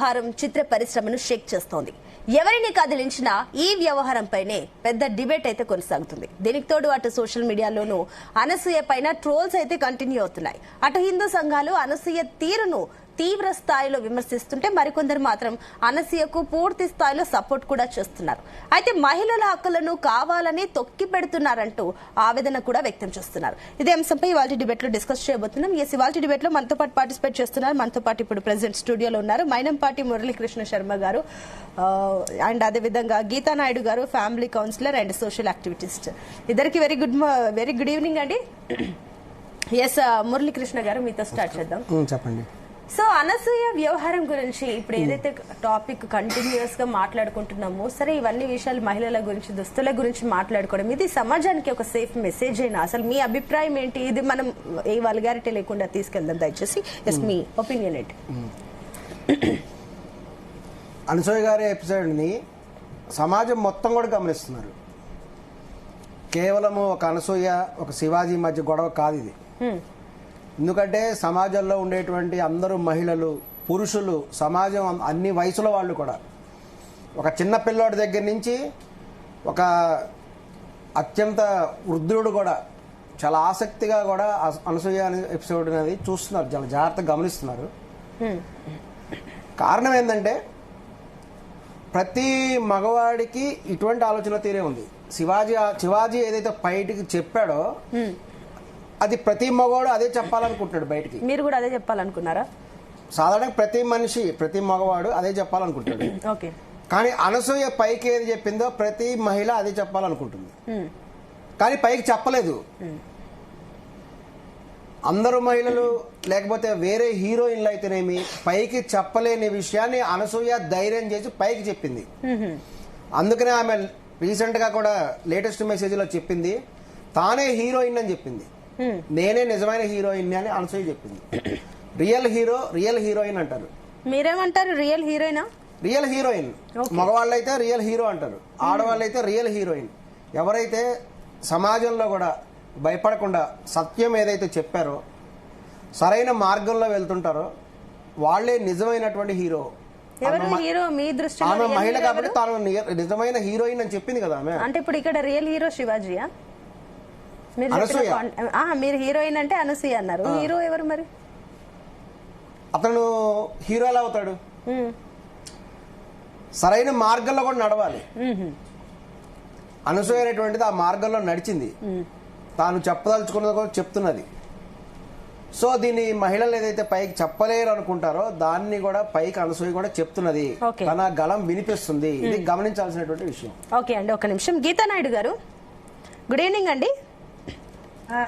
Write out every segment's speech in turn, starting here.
వ్యవహారం చిత్ర పరిశ్రమను షేక్ చేస్తోంది. ఎవరిని కదిలించినా ఈ వ్యవహారంపైనే పెద్ద డిబేట్ అయితే కొనసాగుతుంది. దీనికి తోడు అటు సోషల్ మీడియాలోనూ అనసూయ పైన ట్రోల్స్ అయితే కంటిన్యూ అవుతున్నాయి. అటు హిందూ సంఘాలు అనసూయ తీరును తీవ్ర స్థాయిలో విమర్శిస్తుంటే మరికొందరు మాత్రం అనసూయకు పూర్తి స్థాయిలో సపోర్ట్ కూడా చేస్తున్నారు. అయితే మహిళల హక్కులను కావాలని తొక్కి పెడుతున్నారంటూ ఆవేదన కూడా వ్యక్తం చేస్తున్నారు. ఇదే అంశంపై ఇవాళ డిబేట్ లో డిస్కస్ చేయబోతున్నాం. ఇవాళ డిబేట్ లో మనతో పాటు పార్టిసిపేట్ చేస్తున్నారు. మనతో పాటు ఇప్పుడు ప్రెసిడెంట్ స్టూడియోలో ఉన్నారు మైనంపాటి మురళీకృష్ణ శర్మ గారు అండ్ అదేవిధంగా గీతా నాయుడు గారు, family counsellor and social activist. ఇద్దరికి వెరీ గుడ్ ఈవినింగ్ అండి. ఎస్ మురళీకృష్ణ గారు, మీతో స్టార్ట్ చేద్దాం. చెప్పండి. సో అనసూయ వ్యవహారం గురించి ఇప్పుడు ఏదైతే టాపిక్ కంటిన్యూస్ గా మాట్లాడుకుంటున్నామో, సరే ఇవన్నీ విషయాలు మహిళల గురించి, దుస్తుల గురించి మాట్లాడుకోవడం, ఇది సమాజానికి ఒక సేఫ్ మెసేజ్ అయినా అసలు మీ అభిప్రాయం ఏంటి? ఇది మనం ఏ వల్గారిటీ లేకుండా తీసుకెళ్దాం దయచేసి. ఎస్, మీ ఒపీనియన్ ఏంటి? అనసూయ గారి ఎపిసోడ్ ని సమాజం మొత్తం కూడా గమనిస్తున్నారు. కేవలము ఒక అనసూయ ఒక శివాజీ మధ్య గొడవ కాదు ఇది. ఎందుకంటే సమాజంలో ఉండేటువంటి అందరూ మహిళలు, పురుషులు, సమాజం అన్ని వయసుల వాళ్ళు కూడా, ఒక చిన్న పిల్లోడి దగ్గర నుంచి ఒక అత్యంత వృద్ధుడు కూడా చాలా ఆసక్తిగా కూడా అనసూయ అనే ఎపిసోడ్ అనేది చూస్తున్నారు, చాలా జాగ్రత్తగా గమనిస్తున్నారు. కారణం ఏంటంటే ప్రతి మగవాడికి ఇటువంటి ఆలోచన తీరే ఉంది. శివాజీ ఏదైతే బయటికి చెప్పాడో అది ప్రతి మగవాడు అదే చెప్పాలనుకుంటున్నాడు బయటికి. మీరు కూడా అదే చెప్పాలనుకున్నారా? సాధారణంగా ప్రతి మగవాడు అదే చెప్పాలనుకుంటాడు. ఓకే. కానీ అనసూయ పైకి ఏది చెప్పిందో ప్రతి మహిళ అదే చెప్పాలనుకుంటుంది. కానీ పైకి చెప్పలేదు. అందరూ మహిళలు లేకపోతే వేరే హీరోయిన్లు అయితేనేమి పైకి చెప్పలేని విషయాన్ని అనసూయ ధైర్యం చేసి పైకి చెప్పింది. అందుకనే ఆమె రీసెంట్ గా కూడా లేటెస్ట్ మెసేజ్ లో చెప్పింది, తానే హీరోయిన్ అని చెప్పింది. నేనే నిజమైన హీరోయిన్ అని అనసూయ చెప్పింది. రియల్ హీరోయిన్ అంటారు. మీరేమంటారు? రియల్ హీరోయినా? Real heroine. మగవాళ్ళు అయితే రియల్ హీరో అంటారు, ఆడవాళ్ళు అయితే రియల్ హీరోయిన్. ఎవరైతే సమాజంలో కూడా భయపడకుండా సత్యం ఏదైతే చెప్పారో, సరైన మార్గంలో వెళ్తుంటారో వాళ్లే నిజమైనటువంటి హీరో. ఆమె మహిళ కాబట్టి తాను నిజమైన హీరోయిన్ అని చెప్పింది కదా ఆమె. అంటే ఇప్పుడు ఇక్కడ రియల్ హీరో శివాజీయా? మీరు హీరోయిన్ అంటే అనసూయ అన్నారు. హీరో ఎవరు మరి? అతను హీరో ఎలా అవుతాడు? సరైన మార్గంలో కూడా నడవాలి. అనసూయ అనేటువంటిది ఆ మార్గంలో నడిచింది, తాను చెప్పదలుచుకున్నది కూడా చెప్తున్నది. సో దీన్ని మహిళలు ఏదైతే పైకి చెప్పలేరు అనుకుంటారో దాన్ని కూడా పైకి అనసూయ కూడా చెప్తున్నది, తన గళం వినిపిస్తుంది. ఇది గమనించాల్సినటువంటి విషయం. ఓకే అండి, ఒక నిమిషం. గీతా నాయుడు గారు, గుడ్ ఈవినింగ్ అండి.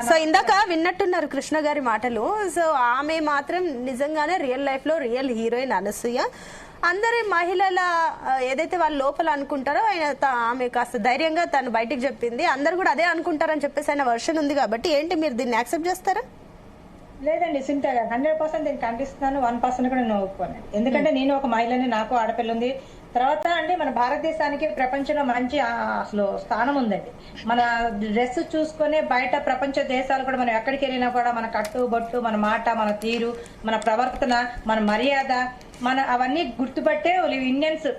సో ఇందాక విన్నట్టున్నారు కృష్ణ గారి మాటలు. సో ఆమె మాత్రం నిజంగానే రియల్ లైఫ్ లో రియల్ హీరోయిన్ అనసూయ. అందరి మహిళల ఏదైతే వాళ్ళు లోపల అనుకుంటారో ఆమె కాస్త ధైర్యంగా తను బయటికి చెప్పింది. అందరు కూడా అదే అనుకుంటారని చెప్పేసి ఆయన వర్షన్ ఉంది కాబట్టి ఏంటి, మీరు దీన్ని యాక్సెప్ట్ చేస్తారా? లేదండి, సింపుల్ 100% దీన్ని ఖండిస్తున్నాను. 1% కూడా నేను ఒప్పుకోను. ఎందుకంటే నేను ఒక మహిళని, నాకు ఆడపిల్ల ఉంది. తర్వాత అంటే మన భారతదేశానికి ప్రపంచంలో మంచి అసలు స్థానం ఉందండి. మన డ్రెస్ చూసుకునే బయట ప్రపంచ దేశాలు కూడా మనం ఎక్కడికి వెళ్ళినా కూడా మన కట్టుబొట్టు, మన మాట, మన తీరు, మన ప్రవర్తన, మన మర్యాద, మన అవన్నీ గుర్తుపట్టే ఇండియన్స్.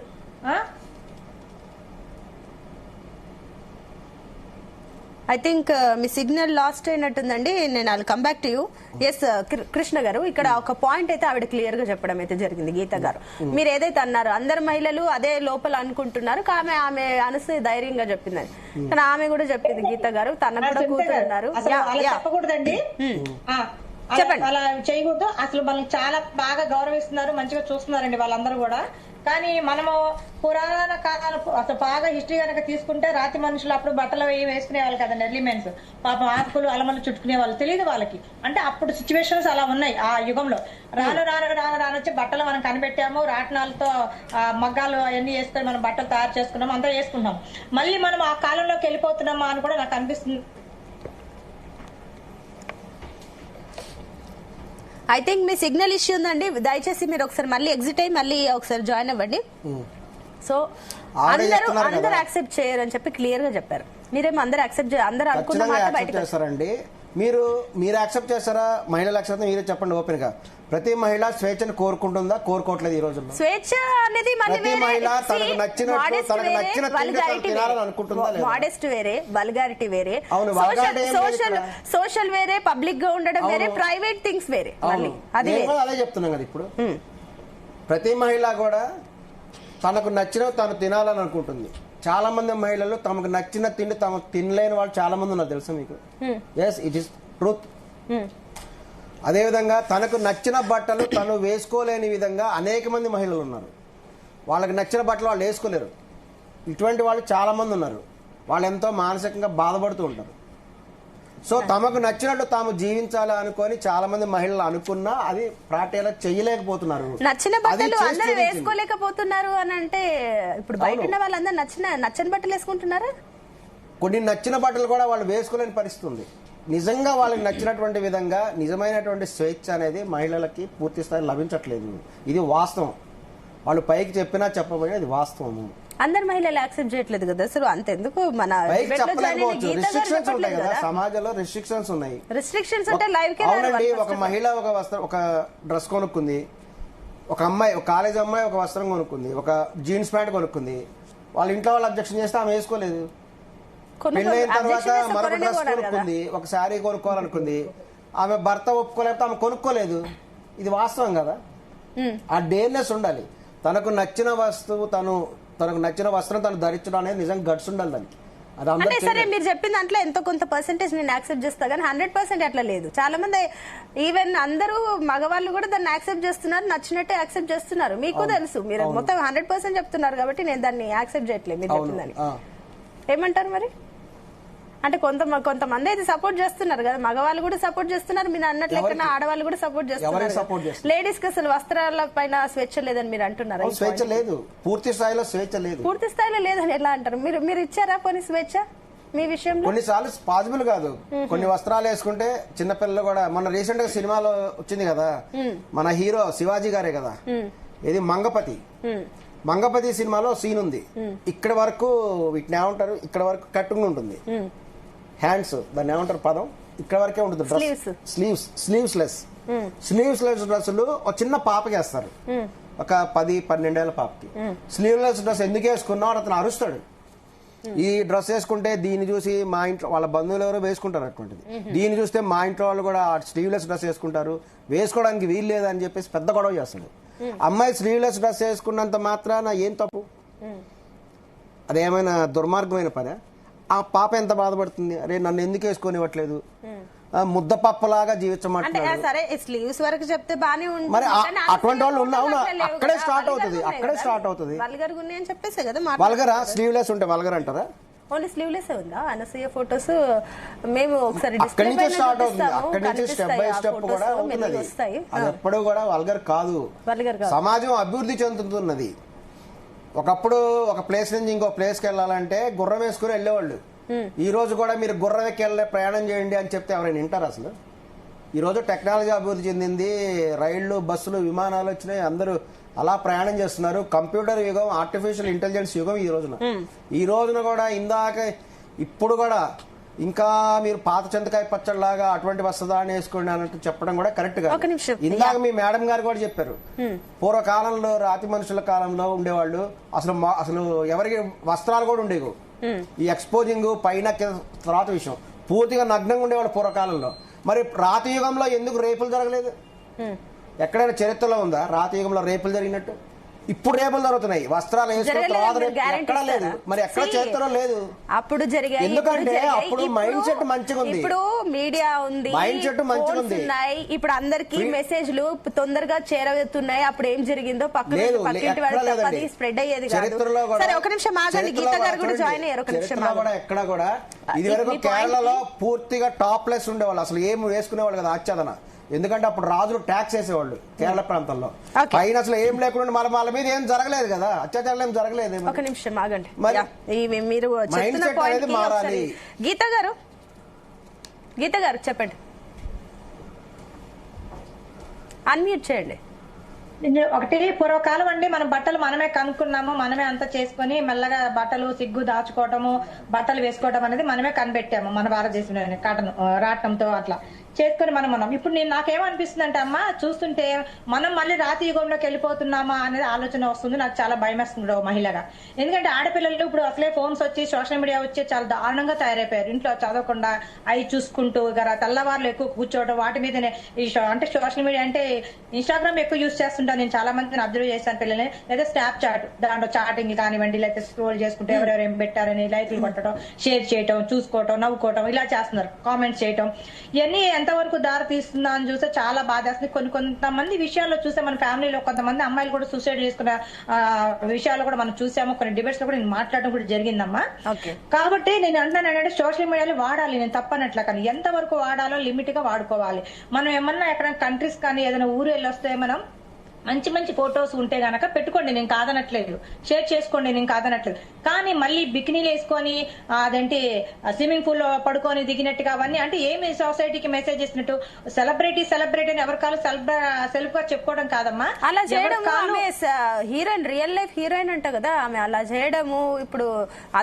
ఐ థింక్ మీ సిగ్నల్ లాస్ట్ అయినట్టుందండి. నేను I'll come back to you. S Krishna గారు, ఇక్కడ ఒక పాయింట్ అయితే ఆవిడ క్లియర్ గా చెప్పడం అయితే జరిగింది. గీత గారు, మీరు ఏదైతే అన్నారు అందరు మహిళలు అదే లోపల అనుకుంటున్నారు, ఆమె అనసూయ ధైర్యంగా చెప్పిందని. కానీ ఆమె కూడా చెప్పింది, గీత గారు తనకు కూడా కూతురున్నారు. చెప్పకూడదండి, చెప్పండి, అలా చేయకూడదు. అసలు మనల్ని చాలా బాగా గౌరవిస్తున్నారు, మంచిగా చూస్తున్నారండి వాళ్ళందరూ కూడా. కానీ మనము పురాణ కాలాలు అసలు బాగా హిస్టరీ కనుక తీసుకుంటే రాతి మనుషులు అప్పుడు బట్టలు వేసుకునే వాళ్ళు కదండి, ఎర్లీమెన్స్. పాపం ఆకులు అలమలు చుట్టుకునే వాళ్ళు, తెలియదు వాళ్ళకి. అంటే అప్పుడు సిచ్యువేషన్స్ అలా ఉన్నాయి ఆ యుగంలో. రాను వచ్చి బట్టలు మనం కనిపెట్టాము, రాట్నాలతో మగ్గాలు అవన్నీ వేసుకొని మనం బట్టలు తయారు చేసుకున్నాము, అంతా వేసుకుంటాం. మళ్ళీ మనం ఆ కాలంలోకి వెళ్ళిపోతున్నామా అని కూడా నాకు అనిపిస్తుంది. ఐ థింక్ మీ సిగ్నల్ ఇష్యూ ఉందండి. దయచేసి మీరు ఒకసారి మళ్ళీ ఎగ్జిట్ అయ్యి మళ్ళీ ఒకసారి జాయిన్ అవ్వండి. సో అందరూ యాక్సెప్ట్ చేయరు అని చెప్పి క్లియర్ గా చెప్పారు. మీరేమో అందరూ అందరూ అనుకున్న మాట బయటకు చేస్తారండి. మీరు యాక్సెప్ట్ చేస్తారా? మహిళలు యాక్సెప్ట్ మీరే చెప్పండి ఓపెన్ గా. ప్రతి మహిళ స్వేచ్ఛను కోరుకుంటుందా, కోరుకోవట్లేదు ఈ రోజుల్లో? స్వేచ్ఛ అనేది ప్రతి మహిళ తనకు నచ్చిన తినాలని అనుకుంటుందా? మోడెస్ట్ వేరే, వల్గారిటీ వేరే, అవును, సోషల్ వేరే, పబ్లిక్ గా ఉండడం వేరే, ప్రైవేట్ థింగ్స్ వేరే. అదే చెప్తున్నాం కదా ఇప్పుడు. ప్రతి మహిళ కూడా తనకు నచ్చినవి తాను తినాలని అనుకుంటుంది. చాలా మంది మహిళలు తమకు నచ్చిన తిండి తమకు తినలేని వాళ్ళు చాలా మంది ఉన్నారు, తెలుసా మీకు? Yes, it is truth. అదేవిధంగా తనకు నచ్చిన బట్టలు తను వేసుకోలేని విధంగా అనేక మంది మహిళలు ఉన్నారు. వాళ్ళకి నచ్చిన బట్టలు వాళ్ళు వేసుకోలేరు. ఇటువంటి వాళ్ళు చాలా మంది ఉన్నారు. వాళ్ళు ఎంతో మానసికంగా బాధపడుతూ ఉంటారు. సో తమకు నచ్చినట్టు తాము జీవించాలి అనుకొని చాలా మంది మహిళలు అనుకున్నా అది ప్రాక్టికల్ చేయలేకపోతున్నారు. నచ్చిన బట్టలు అందరూ వేసుకోలేకపోతున్నారు అని అంటే ఇప్పుడు బయట ఉన్న వాళ్ళందరూ నచ్చని బట్టలు వేసుకుంటున్నారా? కొన్ని నచ్చిన బట్టలు కూడా వాళ్ళు వేసుకోలేని పరిస్థితి ఉంది. నిజంగా వాళ్ళకి నచ్చినటువంటి విధంగా నిజమైనటువంటి స్వేచ్ఛ అనేది మహిళలకి పూర్తి స్థాయి లభించట్లేదు. ఇది వాస్తవం. వాళ్ళు పైకి చెప్పినా చెప్పబోయే అది వాస్తవము. అందరు మహిళలు యాక్సెప్ట్ చేయట్లేదు కదా అసలు. అంతెందుకు మన రిస్ట్రిక్షన్స్ ఉంటాయి కదా సమాజంలో, రిస్ట్రిక్షన్స్ ఉన్నాయి. రిస్ట్రిక్షన్స్ అంటే లైవ్ అవునండి. ఒక మహిళ ఒక డ్రెస్ కొనుక్కుంది, ఒక అమ్మాయి, ఒక కాలేజ్ అమ్మాయి ఒక వస్త్రం కొనుక్కుంది, ఒక జీన్స్ ప్యాంట్ కొనుక్కుంది. వాళ్ళ ఇంట్లో వాళ్ళు అబ్జెక్షన్ చేస్తే ఆమె వేసుకోలేదు. పెళ్ళైన తర్వాత మరొక డ్రెస్ కొనుక్కుంది, ఒక శారీ కొనుక్కోవాలనుకుంది, ఆమె భర్త ఒప్పుకోలేకపోతే ఆమె కొనుక్కోలేదు. ఇది వాస్తవం కదా. ఆ డేర్నెస్ ఉండాలి. తనకు నచ్చిన వస్తువు తనకు నచ్చిన వస్త్రం తను ధరించడం అనేది నిజంగా గట్స్ ఉండాలి దానికి. అంటే సరే మీరు చెప్పిన దాంట్లో ఎంతో కొంత పర్సెంటేజ్ నేను యాక్సెప్ట్ చేస్తా కానీ 100% అట్లా లేదు. చాలా మంది ఈవెన్ అందరూ మగవాళ్ళు కూడా దాన్ని యాక్సెప్ట్ చేస్తున్నారు, నచ్చినట్టే యాక్సెప్ట్ చేస్తున్నారు. మీకు తెలుసు, మీరు మొత్తం 100% చెప్తున్నారు కాబట్టి నేను దాన్ని యాక్సెప్ట్ చేయట్లేదు మీరు చెప్పిందని. ఏమంటారు మరి? అంటే కొంతమంది అయితే సపోర్ట్ చేస్తున్నారు కదా, మగవాళ్ళు కూడా సపోర్ట్ చేస్తున్నారు, మీరు అన్నట్లయితే ఆడవాళ్ళు కూడా సపోర్ట్ చేస్తున్నారు. లేడీస్ కి అసలు వస్త్రాల పైన స్వేచ్ఛ లేదని మీరు అంటున్నారు. స్వేచ్ఛ లేదు, పూర్తి స్థాయిలో స్వేచ్ఛ లేదు. పూర్తి స్థాయిలో లేదని ఎలా అంటారు? మీరు ఇచ్చారా కొన్ని స్వేచ్ఛ మీ విషయంలో? కొన్నిసార్లు పాసిబుల్ కాదు. కొన్ని వస్త్రాలు వేసుకుంటే చిన్నపిల్లలు కూడా, మొన్న రీసెంట్ గా సినిమాలో వచ్చింది కదా మన హీరో శివాజీ గారే కదా, ఇది మంగపతి సినిమాలో సీన్ ఉంది. ఇక్కడ వరకు వీటిని ఏమంటారు, ఇక్కడ వరకు కట్టింగ్ ఉంటుంది, హ్యాండ్స్ దాన్ని ఏమంటారు పదం, ఇక్కడ వరకే ఉంటుంది డ్రెస్. స్లీవ్స్ డ్రెస్సులు ఒక చిన్న పాపకి వేస్తారు, ఒక 10-12 ఏళ్ల పాపకి. స్లీవ్లెస్ డ్రెస్ ఎందుకు వేసుకున్నావు అతను అరుస్తాడు. ఈ డ్రెస్ వేసుకుంటే దీన్ని చూసి మా ఇంట్లో వాళ్ళ బంధువులు ఎవరో వేసుకుంటారు అటువంటిది, దీన్ని చూస్తే మా ఇంట్లో వాళ్ళు కూడా స్లీవ్లెస్ డ్రెస్ వేసుకుంటారు, వేసుకోవడానికి వీలు లేదని చెప్పేసి పెద్ద గొడవ చేస్తాడు. అమ్మాయి స్లీవ్లెస్ డ్రెస్ వేసుకున్నంత మాత్రాన ఏం తప్పు? అదేమైనా దుర్మార్గమైన పనే? ఆ పాప ఎంత బాధపడుతుంది, అరే నన్ను ఎందుకు వేసుకొనివ్వట్లేదు, ముద్దపప్పలాగా జీవించమంటున్నారు. సరే స్లీవ్స్ వరకు చెప్తే బానే ఉంది. మరి అటువంటి వాళ్ళు ఉన్నా అక్కడే స్టార్ట్ అవుతుంది. వల్గర్ గున్నాయి అని చెప్పేసి కదా. వల్గరా? స్లీవ్లెస్ ఉంటే వల్గర్ అంటారా? ఓన్లీ స్లీవ్లెస్ ఉందా? అనసూయ ఫోటోస్ మేము ఒకసారి అక్కడి నుంచి స్టార్ట్ అవుతుంది. అక్కడి నుంచి స్టెప్ బై స్టెప్ కూడా అవుతున్నది. అది ఎప్పుడు కూడా వల్గర్ కాదు. సమాజం అభివృద్ధి చెందుతున్నది. ఒకప్పుడు ఒక ప్లేస్ నుంచి ఇంకో ప్లేస్ కి వెళ్ళాలంటే గుర్రం వేసుకుని వెళ్ళేవాళ్ళు. ఈ రోజు కూడా మీరు గుర్రం ఎక్కి వెళ్ళే ప్రయాణం చేయండి అని చెప్తే ఎవరైనా వింటారు అసలు? ఈ రోజు టెక్నాలజీ అభివృద్ధి చెందింది, రైళ్లు, బస్సులు, విమానాలు వచ్చినాయి, అందరూ అలా ప్రయాణం చేస్తున్నారు. కంప్యూటర్ యుగం, ఆర్టిఫిషియల్ ఇంటెలిజెన్స్ యుగం ఈ రోజున కూడా ఇప్పుడు కూడా ఇంకా మీరు పాత చింతకాయ పచ్చడిలాగా అటువంటి వస్తుందా అని వేసుకోండి అన్నట్టు చెప్పడం కూడా కరెక్ట్ గా. ఇందాక మీ మేడం గారు కూడా చెప్పారు, పూర్వకాలంలో రాతి మనుషుల కాలంలో ఉండేవాళ్ళు అసలు ఎవరికి వస్త్రాలు కూడా ఉండేవి. ఈ ఎక్స్పోజింగ్ పైన తర్వాత విషయం, పూర్తిగా నగ్నంగా ఉండేవాళ్ళు పూర్వకాలంలో. మరి రాతి యుగంలో ఎందుకు రేపులు జరగలేదు? ఎక్కడైనా చరిత్రలో ఉందా రాతి యుగంలో రేపులు జరిగినట్టు? ఇప్పుడు రేపులు జరుగుతున్నాయి, వస్త్రాలు వేసుకున్న తర్వాత ఎక్కడ లేదు. మరి ఎక్కడ చరిత్రలో లేదు. అప్పుడు జరిగాయి. ఎందుకంటే అప్పుడు మైండ్ సెట్ మంచిగా ఉంది, ఇప్పుడు మీడియా ఉంది, మైండ్ సెట్ మంచిగా ఉంది. ఇప్పుడు అందరికి మెసేజ్లు తొందరగా చేరవేస్తున్నాయి. అప్పుడు ఏం జరిగిందో పక్కింటి వాళ్ళకి స్ప్రెడ్ అయ్యేది చరిత్రలో. సరే ఒక నిమిషం ఆగండి, గీత గారు కూడా జాయిన్ అయ్యారు. ఒక నిమిషం ఎక్కడ కూడా ఇది వరకు కేరళలో పూర్తిగా టాప్లెస్ ఉండేవాళ్ళు, అసలు ఏం వేసుకునేవాళ్ళు కదా ఆచ్ఛాదన. ఎందుకంటే అప్పుడు రాజులు ట్యాక్స్ వేసేవాళ్ళు కేరళ ప్రాంతంలో, పైన అసలు ఏం లేకుండా వాళ్ళ మీద ఏం జరగలేదు కదా, అత్యాచారాలు ఏం జరగలేదు. ఒక నిమిషం ఆగండి, మీరు మారాలి. గీత గారు చెప్పండి, అన్మ్యూట్ చేయండి. ఒకటి పూర్వకాలం అండి, మన బట్టలు మనమే కనుక్కున్నాము, మనమే అంతా చేసుకుని మెల్లగా బట్టలు సిగ్గు దాచుకోవటము, బట్టలు వేసుకోవటం అనేది మనమే కనిపెట్టాము మన భారతదేశంలో. కాటన్ రాటంతో అట్లా చేసుకొని మనం ఉన్నాం. ఇప్పుడు నేను నాకేమనిపిస్తుంది అంటే అమ్మ చూస్తుంటే మనం మళ్ళీ రాతి యుగంలోకి వెళ్ళిపోతున్నామా అనేది ఆలోచన వస్తుంది. నాకు చాలా భయం వేస్తుంది ఒక మహిళగా. ఎందుకంటే ఆడపిల్లలు ఇప్పుడు అసలే ఫోన్స్ వచ్చి సోషల్ మీడియా వచ్చి చాలా దారుణంగా తయారైపోయారు. ఇంట్లో చదవకుండా అవి చూసుకుంటూ తెల్లవారులు ఎక్కువ కూర్చోవడం వాటి మీదనే అంటే సోషల్ మీడియా అంటే ఇన్స్టాగ్రామ్ ఎక్కువ యూజ్ చేస్తుంటాను నేను. చాలా మందిని అబ్జర్వ్ చేశాను పిల్లల్ని. లేదా స్నాప్ చాట్, దాంట్లో చాటింగ్ కానివ్వండి, లేకపోతే స్క్రోల్ చేసుకుంటూ ఎవరెవరు ఏం పెట్టారని లైక్లు కొట్టడం, షేర్ చేయటం, చూసుకోవటం, నవ్వుకోవటం ఇలా చేస్తున్నారు. కామెంట్స్ చేయటం ఇవన్నీ ఎంతవరకు దారి తీస్తుందా అని చూస్తే చాలా బాధేస్తుంది. కొంతమంది విషయాల్లో చూస్తే మన ఫ్యామిలీలో కొంతమంది అమ్మాయిలు కూడా సూసైడ్ చేసుకున్న విషయాలు కూడా మనం చూసాము. కొన్ని డిబేట్స్ లో కూడా నేను మాట్లాడడం కూడా జరిగిందమ్మా. కాబట్టి నేను అంటున్నాను ఏంటంటే సోషల్ మీడియాలో వాడాలి, నేను తప్పనట్లా, కానీ ఎంత వరకు వాడాలో లిమిట్ గా వాడుకోవాలి. మనం ఏమన్నా ఎక్కడైనా కంట్రీస్ కానీ ఏదైనా ఊరు వెళ్ళి వస్తే మనం మంచి మంచి ఫొటోస్ ఉంటే గనక పెట్టుకోండి, నేను కాదనట్లేదు. షేర్ చేసుకోండి, నేను కాదనట్లేదు. కానీ మళ్ళీ బికినీలు వేసుకొని అదేంటి స్విమ్మింగ్ పూల్ లో పడుకొని దిగినట్టుగా అవన్నీ అంటే ఏమి సొసైటీకి మెసేజ్ ఇస్తున్నట్టు సెలబ్రిటీ అని ఎవరి కాలు సెల్ఫ్ గా చెప్పుకోవడం కాదమ్మా. అలా చేయడం హీరోయిన్, రియల్ లైఫ్ హీరోయిన్ అంట కదా ఆమె, అలా చేయడము ఇప్పుడు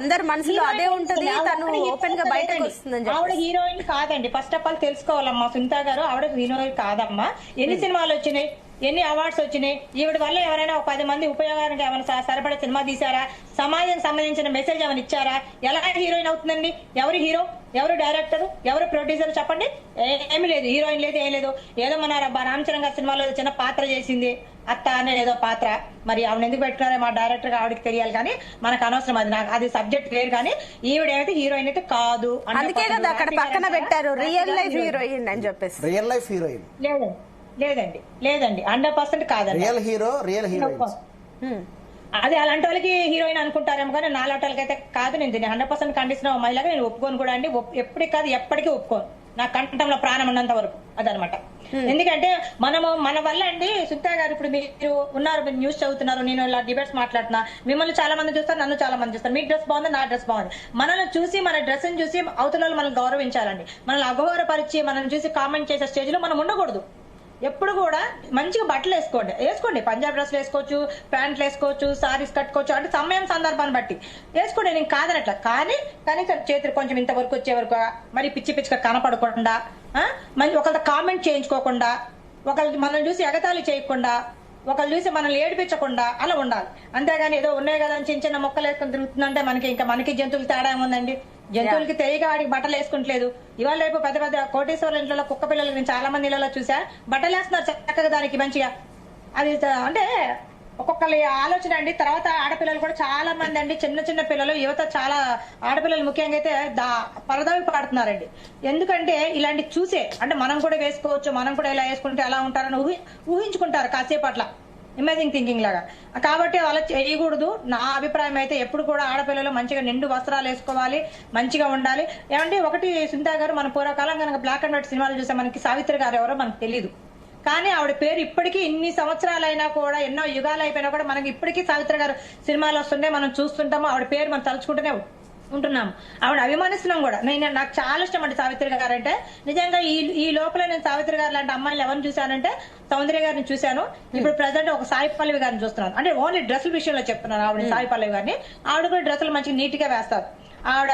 అందరి మనసులో అదే ఉంటది. తను ఓపెన్ గా బయటకు వస్తుందని. ఆవిడ హీరోయిన్ కాదండి, ఫస్ట్ ఆఫ్ ఆల్ తెలుసుకోవాలమ్మా. సునీత గారు ఆవిడ హీరోయిన్ కాదమ్మా. ఎన్ని సినిమాలు వచ్చినాయి, ఎన్ని అవార్డ్స్ వచ్చినాయి, ఈవిడ వల్ల ఎవరైనా ఒక 10 మంది ఉపయోగానికి ఏమైనా సరిపడే సినిమా తీశారా, సమాజానికి సంబంధించిన మెసేజ్ ఏమైనా ఇచ్చారా? ఎలా హీరోయిన్ అవుతుందండి? ఎవరు హీరో, ఎవరు డైరెక్టర్, ఎవరు ప్రొడ్యూసర్ చెప్పండి? ఏమీ లేదు, హీరోయిన్ లేదు, ఏం లేదు. ఏదో మన రామచరణ్ గారి సినిమాలో చిన్న పాత్ర చేసింది, అత్త అనే ఏదో పాత్ర. మరి ఆవిడ ఎందుకు పెట్టుకున్నారో మా డైరెక్టర్ గా ఆవిడకి తెలియాలి, కానీ మనకు అనవసరం. అది నాకు అది సబ్జెక్ట్ వేరు. కానీ ఈవిడైతే హీరోయిన్ అయితే కాదు. అందుకే కదా అక్కడ పక్కన పెట్టారు రియల్ లైఫ్ హీరోయిన్ అని చెప్పేసి. రియల్ లైఫ్ హీరోయిన్ లేదండి 100% కాదండి. Real hero, real heroine. అది అలాంటి వాళ్ళకి హీరోయిన్ అనుకుంటారేమో, కానీ నాలాంటి వాళ్ళకైతే కాదు. నేను 100% ఖండిస్తున్న మహిళగా నేను ఒప్పుకోను కూడా అండి. ఎప్పటికి కాదు, ఎప్పటికీ ఒప్పుకోను. నా కంఠంలో ప్రాణం ఉన్నంత వరకు అదనమాట. ఎందుకంటే మనము మన వల్ల అండి సునీత గారు, ఇప్పుడు మీరు ఉన్నారు, మీరు న్యూస్ చదువుతున్నారు, నేను ఇలా డిబేట్స్ మాట్లాడుతున్నా, మిమ్మల్ని చాలా మంది చూస్తారు, నన్ను చాలా మంది చూస్తారు. మీ డ్రెస్ బాగుంది, నా డ్రెస్ బాగుంది. మనల్ని చూసి, మన డ్రెస్ ని చూసి అవతల మనల్ని గౌరవించాలండి. మనల్ని అగౌరవపరిచి మనల్ని చూసి కామెంట్ చేసే స్టేజ్ లో మనం ఉండకూడదు. ఎప్పుడు కూడా మంచిగా బట్టలు వేసుకోండి. పంజాబ్ డ్రెస్లు వేసుకోవచ్చు, ప్యాంట్లు వేసుకోవచ్చు, సారీస్ కట్టుకోవచ్చు, అంటే సమయం సందర్భాన్ని బట్టి వేసుకోండి, నేను కాదనట్లా. కానీ కనీసం చేతులు కొంచెం ఇంతవరకు వచ్చే వరకు, మరి పిచ్చిగా కనపడకుండా, ఒకళ్ళ కామెంట్ చేయించుకోకుండా, ఒకళ్ళకి మనల్ని చూసి ఎగతాళి చేయకుండా, ఒకళ్ళు చూసి మనల్ని ఏడిపించకుండా అలా ఉండాలి. అంతేగాని ఏదో ఉన్నాయి కదా అని చిన్న మొక్కలు వేసుకొని తిరుగుతుందంటే మనకి జంతువులు తేడా ఏముందండి? జంతువులకి తెలియక వాడికి బట్టలు వేసుకుంటలేదు. ఇవాళ రేపు పెద్ద కోటేశ్వర ఇంట్లో కుక్క పిల్లలకి నేను చాలా మంది ఇళ్లలో చూసా, బట్టలు వేస్తున్నారు చక్కగా దానికి మంచిగా. అది అంటే ఒక్కొక్కరి ఆలోచన అండి. తర్వాత ఆడపిల్లలు కూడా చాలా మంది అండి, చిన్న పిల్లలు, యువత, చాలా ఆడపిల్లలు ముఖ్యంగా అయితే పరదావి పాడుతున్నారండి. ఎందుకంటే ఇలాంటి చూసే, అంటే మనం కూడా వేసుకోవచ్చు, మనం కూడా ఇలా వేసుకుంటే ఎలా ఉంటారని ఊహించుకుంటారు కాసేపు అట్లా, ఇమేజింగ్ థింకింగ్ లాగా. కాబట్టి అలా చేయకూడదు. నా అభిప్రాయం అయితే ఎప్పుడు కూడా ఆడపిల్లలు మంచిగా నిండు వస్త్రాలు వేసుకోవాలి, మంచిగా ఉండాలి. ఏమంటే ఒకటి సునీత గారు, మన పూర్వకాలం కనుక బ్లాక్ అండ్ వైట్ సినిమాలు చూస్తే మనకి సావిత్రి గారు ఎవరో మనకు తెలియదు, కానీ ఆవిడ పేరు ఇప్పటికీ ఇన్ని సంవత్సరాలైనా కూడా, ఎన్నో యుగాలు అయిపోయినా కూడా మనకి ఇప్పటికీ సావిత్రి గారు సినిమాలు వస్తుంటే మనం చూస్తుంటాము. ఆవిడ పేరు మనం తలుచుకుంటూనే ఉంటున్నాము, ఆవిడ అభిమానిస్తున్నాం కూడా. నాకు చాలా ఇష్టం అండి సావిత్రి గారు అంటే. నిజంగా ఈ లోపల నేను సావిత్రి గారు లాంటి అమ్మాయిలు ఎవరిని చూశానంటే సౌందర్య గారిని చూశాను. ఇప్పుడు ప్రజెంట్ ఒక సాయి పల్లవి గారిని చూస్తున్నాను. అంటే ఓన్లీ డ్రెస్సుల విషయంలో చెప్తున్నాను. ఆవిడ సాయి పల్లవి గారిని, ఆవిడ కూడా డ్రెస్సులు మంచిగా నీట్ గా వేస్తారు. ఆవిడ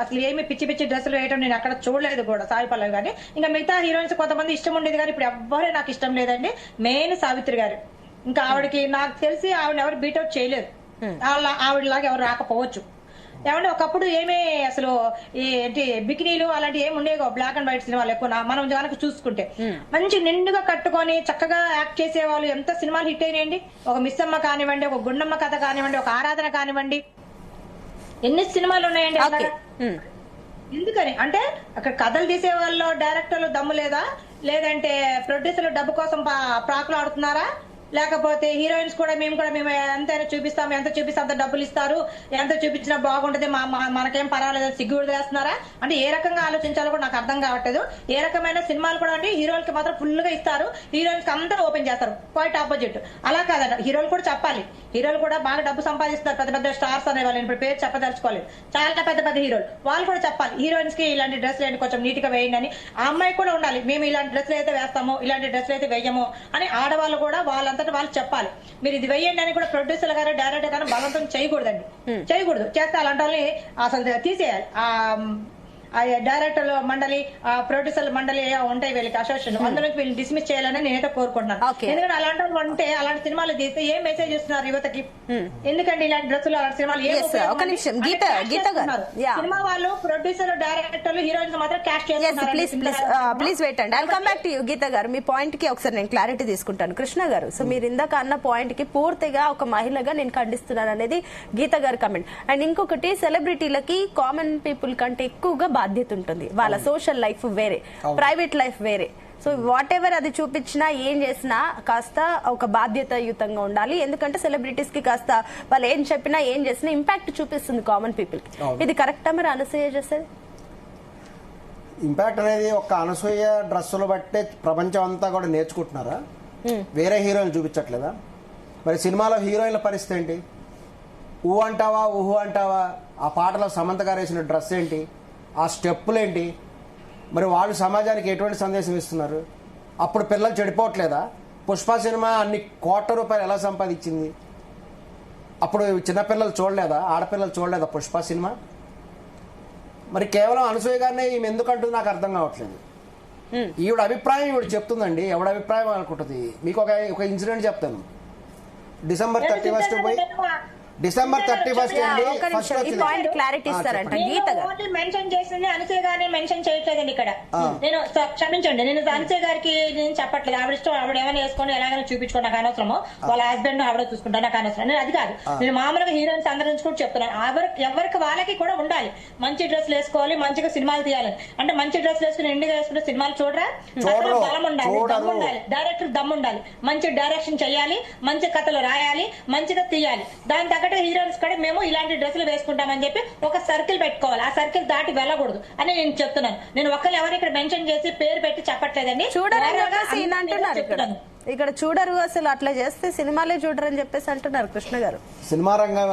అసలు ఏమి పిచ్చి డ్రెస్సులు వేయడం నేను అక్కడ చూడలేదు కూడా సాయి పల్లవి గారిని. ఇంకా మిగతా హీరోయిన్స్ కొంతమంది ఇష్టం ఉండేది, కానీ ఇప్పుడు ఎవ్వరే నాకు ఇష్టం లేదండి. మెయిన్ సావిత్రి గారు. ఇంకా ఆవిడకి నాకు తెలిసి ఆవిడ ఎవరు బీట్అవుట్ చేయలేదు, ఆవిడలాగా ఎవరు రాకపోవచ్చు. ఏమంటే ఒకప్పుడు ఏమే అసలు ఏంటి బికినీలు అలాంటి ఏమి ఉండేవి, బ్లాక్ అండ్ వైట్ సినిమాలు ఎక్కువ మనం కనుక చూసుకుంటే. మంచి నిండుగా కట్టుకొని చక్కగా యాక్ట్ చేసేవాళ్ళు. ఎంత సినిమాలు హిట్ అయినాయండి. ఒక మిస్సమ్మ కానివ్వండి, ఒక గుండమ్మ కథ కానివ్వండి, ఒక ఆరాధన కానివ్వండి, ఎన్ని సినిమాలు ఉన్నాయండి అలా. ఎందుకని అంటే అక్కడ కథలు తీసే వాళ్ళు, డైరెక్టర్లు దమ్ము లేదా, లేదంటే ప్రొడ్యూసర్లు డబ్బు కోసం ప్రాకులు ఆడుతున్నారా, లేకపోతే హీరోయిన్స్ కూడా మేము ఎంతైనా చూపిస్తాము, ఎంత చూపిస్తే అంత డబ్బులు ఇస్తారు, ఎంత చూపించినా బాగుంటది, మనకేం పర్వాలేదు సిగ్గు వదిలేస్తున్నారా అంటే ఏ రకంగా ఆలోచించాలో కూడా నాకు అర్థం కావట్లేదు. ఏ రకమైన సినిమాలు కూడా అంటే హీరోలకి మాత్రం ఫుల్ గా ఇస్తారు, హీరోయిన్స్ అంతా ఓపెన్ చేస్తారు. Quite opposite. అలా కాదంట, హీరోలు కూడా చెప్పాలి. హీరోలు కూడా బాగా డబ్బు సంపాదిస్తారు, పెద్ద స్టార్స్ అనే వాళ్ళు, ఇప్పుడు పేరు చెప్పదలుచుకోలేదు, చాలా పెద్ద హీరోలు, వాళ్ళు కూడా చెప్పాలి హీరోయిన్స్ కి ఇలాంటి డ్రెస్లు ఏంటి కొంచెం నీట్ గా వేయండి అని. ఆ అమ్మాయి కూడా ఉండాలి, మేము ఇలాంటి డ్రెస్లు అయితే వేస్తాము, ఇలాంటి డ్రెస్లు అయితే వేయము అని ఆడవాళ్ళు కూడా వాళ్ళంతటా వాళ్ళు చెప్పాలి. మీరు ఇది వేయండి అని కూడా ప్రొడ్యూసర్ గారు, డైరెక్టర్ గారు బలవంతం చేయకూడదండి, చేయకూడదు. చేస్తే అలాంటి వాళ్ళని అసలు తీసేయాలి. డైరెక్టర్ మండలి, ప్రొడ్యూసర్ మండలి ఉంటాయి వీళ్ళకి అసోసియేషన్, అందులో వీళ్ళు డిస్మిస్ చేయాలని నేనైతే కోరుకుంటున్నాను. ఎందుకంటే అలాంటి వాళ్ళు ఉంటే అలాంటి సినిమాలు తీస్తే ఏం మెసేజ్ ఇస్తున్నారు యువతకి? ఎందుకంటే ఇలాంటి డ్రెస్సులు అలాంటి సినిమాలు సినిమా వాళ్ళు ప్రొడ్యూసర్, డైరెక్టర్లు, హీరోయిన్స్ మాత్రం క్యాస్ట్ చేస్తున్నారు. ప్లీజ్ వెయిట్ అండి, I'll come back to you. Geetha గారు, మీ పాయింట్ కి ఒకసారి నేను క్లారిటీ తీసుకుంటాను. కృష్ణ గారు, సో మీరు ఇందాక అన్న పాయింట్ కి పూర్తిగా ఒక మహిళగా నేను ఖండిస్తున్నాను అనేది గీత గారి కమెంట్. అండ్ ఇంకొకటి, సెలబ్రిటీలకి కామన్ పీపుల్ కంటే ఎక్కువగా బాధ్యత ఉంటుంది. వాళ్ళ సోషల్ లైఫ్ వేరే, ప్రైవేట్ లైఫ్ వేరే. సో వాట్ ఎవర్ అది చూపించినా ఏం చేసినా కాస్త ఒక బాధ్యతాయుతంగా ఉండాలి. ఎందుకంటే సెలబ్రిటీస్ కి కాస్త వాళ్ళు ఏం చెప్పినా ఏం చేసినా ఇంపాక్ట్ చూపిస్తుంది కామన్ పీపుల్ కి. ఇది కరెక్టా మరి అనసూయ చేసేది? ఇంపాక్ట్ అనేది ఒక అనసూయ డ్రెస్సులు బట్టే ప్రపంచం అంతా కూడా నేర్చుకుంటున్నారా? వేరే హీరోయిన్లు చూపించట్లేదా? మరి సినిమాలో హీరోయిన్ల పరిస్థితి ఏంటి? ఊహు అంటావా ఊహు అంటావా, ఆ పాటలో సమంత గారు వేసిన డ్రెస్ ఏంటి, ఆ స్టెప్పులు ఏంటి? మరి వాళ్ళు సమాజానికి ఎటువంటి సందేశం ఇస్తున్నారు? అప్పుడు పిల్లలు చెడిపోవట్లేదా? పుష్ప సినిమా అన్ని కోట్ల రూపాయలు ఎలా సంపాదించింది? అప్పుడు చిన్నపిల్లలు చూడలేదా, ఆడపిల్లలు చూడలేదా పుష్ప సినిమా? మరి కేవలం అనసూయ గారినే ఈమె ఎందుకంటుంది నాకు అర్థం కావట్లేదు. ఈవిడ అభిప్రాయం ఈవిడ చెప్తుందండి, ఎవడ అభిప్రాయం అనుకుంటుంది. మీకు ఒక ఇన్సిడెంట్ చెప్తాను. డిసెంబర్ 31 పోయి డిసెంబర్ 31 క్లారిటీ ఇస్తారంట గీత గారు. మెన్షన్ చేసింది అనసూయ గారిని మెన్షన్ చేయట్లేదండి ఇక్కడ. నేను క్షమించండి, నేను అనసూయ గారికి నేను చెప్పట్లేదు. ఆవిడ ఇష్టం, ఆవిడ ఏమైనా వేసుకొని ఎలాగైనా చూపించుకోండి, నాకు అనవసరము. వాళ్ళ హస్బెండ్ ఆవిడ చూసుకుంటా, నాకు అనవసరం. నేను అది కాదు, నేను మామూలుగా హీరోయిన్స్ అందరి నుంచి కూడా చెప్తున్నాను. ఎవరికి వాళ్ళకి కూడా ఉండాలి, మంచి డ్రెస్లు వేసుకోవాలి, మంచిగా సినిమాలు తీయాలని. అంటే మంచి డ్రెస్లు వేసుకుని ఎండిగా వేసుకుంటే సినిమాలు చూడరా? బలం ఉండాలి, దమ్ము ఉండాలి, డైరెక్టర్ దమ్ము ఉండాలి, మంచి డైరెక్షన్ చేయాలి, మంచి కథలు రాయాలి, మంచిగా తీయాలి. దాని తగ్గ హీరోయిన్స్ కూడా మేము ఇలాంటి డ్రెస్సులు వేసుకుంటామని చెప్పి ఒక సర్కిల్ పెట్టుకోవాలి. ఆ సర్కిల్ దాటి వెళ్ళకూడదు అని నేను చెప్తున్నాను. నేను ఒక్కరు ఎవరు ఇక్కడ మెన్షన్ చేసి పేరు పెట్టి చెప్పట్లేదండి. ఇక్కడ చూడరు, అసలు అట్లా చేస్తే సినిమాలే చూడరు అని చెప్పేసి అంటున్నారు కృష్ణ గారు. సినిమా రంగం